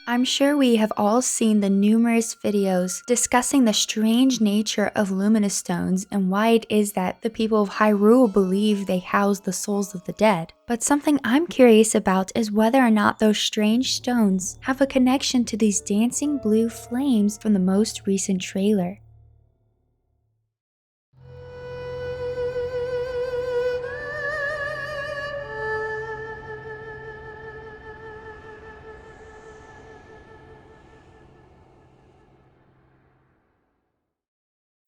I'm sure we have all seen the numerous videos discussing the strange nature of luminous stones and why it is that the people of Hyrule believe they house the souls of the dead. But something I'm curious about is whether or not those strange stones have a connection to these dancing blue flames from the most recent trailer.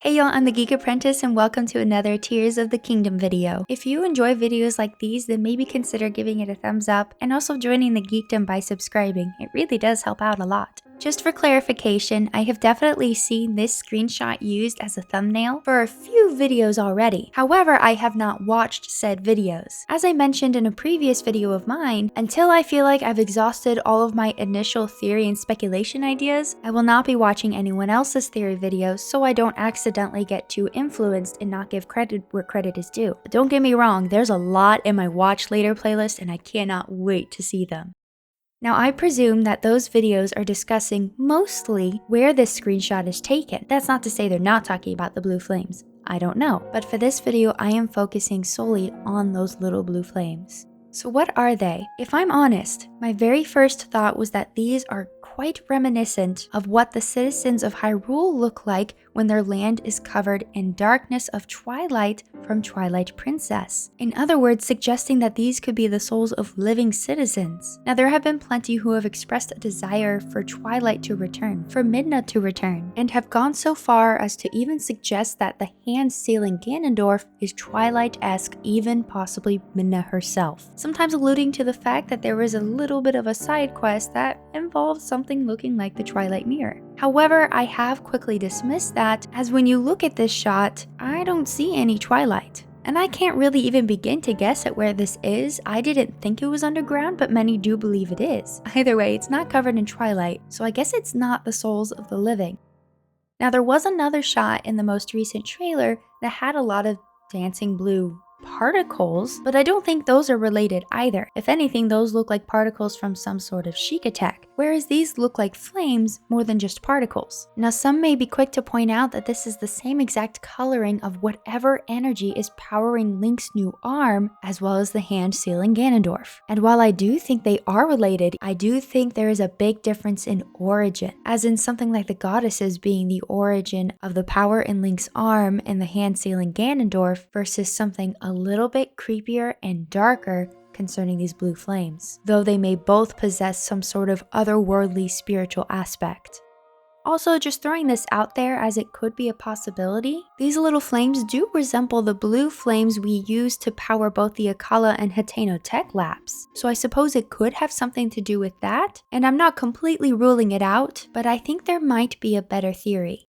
Hey y'all, I'm the Geek Apprentice and welcome to another Tears of the Kingdom video. If you enjoy videos like these, then maybe consider giving it a thumbs up and also joining the geekdom by subscribing. It really does help out a lot. Just for clarification, I have definitely seen this screenshot used as a thumbnail for a few videos already. However, I have not watched said videos. As I mentioned in a previous video of mine, until I feel like I've exhausted all of my initial theory and speculation ideas, I will not be watching anyone else's theory videos so I don't accidentally get too influenced and not give credit where credit is due. But don't get me wrong, there's a lot in my watch later playlist and I cannot wait to see them. Now, I presume that those videos are discussing mostly where this screenshot is taken. That's not to say they're not talking about the blue flames. I don't know. But for this video, I am focusing solely on those little blue flames. So what are they? If I'm honest, my very first thought was that these are quite reminiscent of what the citizens of Hyrule look like when their land is covered in darkness of twilight from Twilight Princess. In other words, suggesting that these could be the souls of living citizens. Now, there have been plenty who have expressed a desire for Twilight to return, for Midna to return, and have gone so far as to even suggest that the hand-sealing Ganondorf is Twilight-esque, even possibly Midna herself. Sometimes alluding to the fact that there is a little bit of a side quest that involves something looking like the Twilight Mirror. However, I have quickly dismissed that, as when you look at this shot, I don't see any Twilight. And I can't really even begin to guess at where this is. I didn't think it was underground, but many do believe it is. Either way, it's not covered in Twilight, so I guess it's not the souls of the living. Now, there was another shot in the most recent trailer that had a lot of dancing blue particles, but I don't think those are related either. If anything, those look like particles from some sort of Sheik attack, whereas these look like flames more than just particles. Now, some may be quick to point out that this is the same exact coloring of whatever energy is powering Link's new arm, as well as the hand sealing Ganondorf. And while I do think they are related, I do think there is a big difference in origin, as in something like the goddesses being the origin of the power in Link's arm and the hand sealing Ganondorf versus something a little bit creepier and darker concerning these blue flames, though they may both possess some sort of otherworldly spiritual aspect. Also, just throwing this out there as it could be a possibility, these little flames do resemble the blue flames we use to power both the Akkala and Hateno tech labs. So I suppose it could have something to do with that, and I'm not completely ruling it out, but I think there might be a better theory.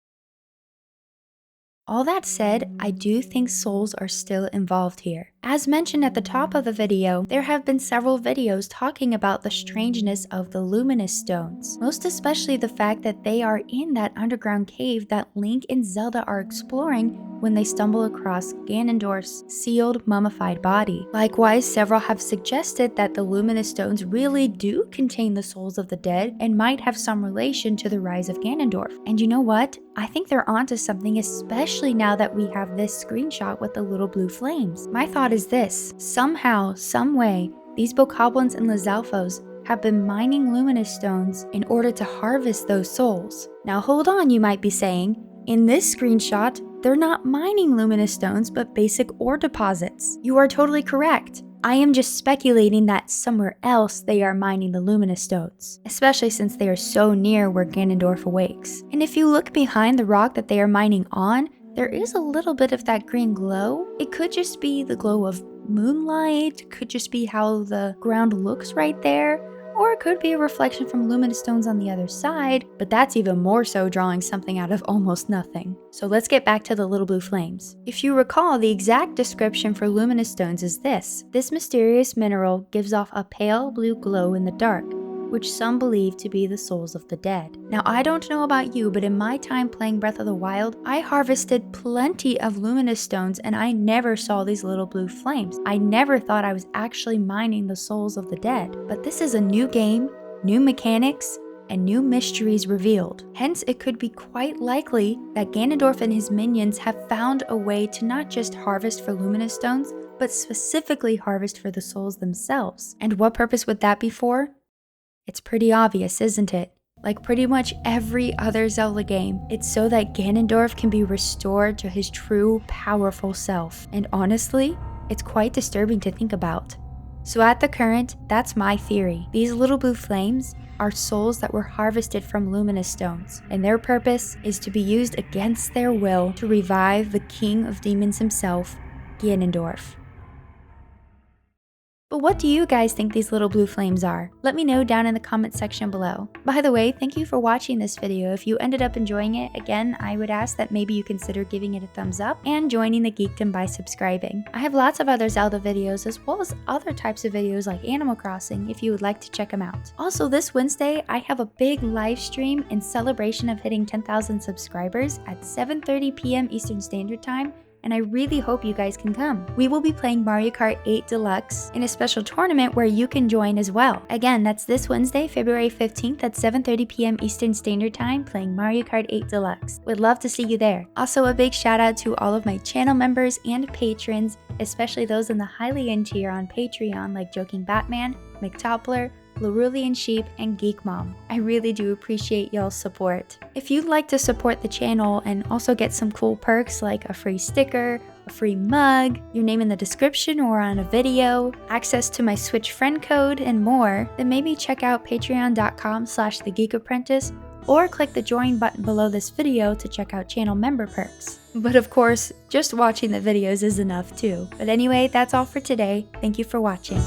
All that said, I do think souls are still involved here. As mentioned at the top of the video, there have been several videos talking about the strangeness of the luminous stones, most especially the fact that they are in that underground cave that Link and Zelda are exploring when they stumble across Ganondorf's sealed, mummified body. Likewise, several have suggested that the luminous stones really do contain the souls of the dead and might have some relation to the rise of Ganondorf. And you know what? I think they're onto something, especially now that we have this screenshot with the little blue flames. My thought is this: somehow, someway, these bokoblins and Lizalfos have been mining luminous stones in order to harvest those souls. Now hold on, you might be saying. In this screenshot, they're not mining luminous stones, but basic ore deposits. You are totally correct. I am just speculating that somewhere else they are mining the luminous stones, especially since they are so near where Ganondorf awakes. And if you look behind the rock that they are mining on, there is a little bit of that green glow. It could just be the glow of moonlight, could just be how the ground looks right there, or it could be a reflection from luminous stones on the other side, but that's even more so drawing something out of almost nothing. So let's get back to the little blue flames. If you recall, the exact description for luminous stones is this. This mysterious mineral gives off a pale blue glow in the dark, which some believe to be the souls of the dead. Now, I don't know about you, but in my time playing Breath of the Wild, I harvested plenty of luminous stones and I never saw these little blue flames. I never thought I was actually mining the souls of the dead. But this is a new game, new mechanics, and new mysteries revealed. Hence, it could be quite likely that Ganondorf and his minions have found a way to not just harvest for Luminous Stones, but specifically harvest for the souls themselves. And what purpose would that be for? It's pretty obvious, isn't it? Like pretty much every other Zelda game, it's so that Ganondorf can be restored to his true, powerful self. And honestly, it's quite disturbing to think about. So at the current, that's my theory. These little blue flames are souls that were harvested from Luminous Stones, and their purpose is to be used against their will to revive the King of Demons himself, Ganondorf. But what do you guys think these little blue flames are? Let me know down in the comment section below. By the way, thank you for watching this video. If you ended up enjoying it, again, I would ask that maybe you consider giving it a thumbs up and joining the Geekdom by subscribing. I have lots of other Zelda videos as well as other types of videos like Animal Crossing if you would like to check them out. Also, this Wednesday, I have a big live stream in celebration of hitting 10,000 subscribers at 7:30 p.m. Eastern Standard Time, and I really hope you guys can come. We will be playing Mario Kart 8 Deluxe in a special tournament where you can join as well. Again, that's this Wednesday, February 15th at 7:30 p.m. Eastern Standard Time, playing Mario Kart 8 Deluxe. Would love to see you there. Also, a big shout out to all of my channel members and patrons, especially those in the highly end tier on Patreon like Joking Batman, McToppler, Lorulian Sheep, and Geek Mom. I really do appreciate y'all's support. If you'd like to support the channel and also get some cool perks like a free sticker, a free mug, your name in the description or on a video, access to my Switch friend code, and more, then maybe check out patreon.com/thegeekapprentice or click the join button below this video to check out channel member perks. But of course, just watching the videos is enough too. But anyway, that's all for today. Thank you for watching.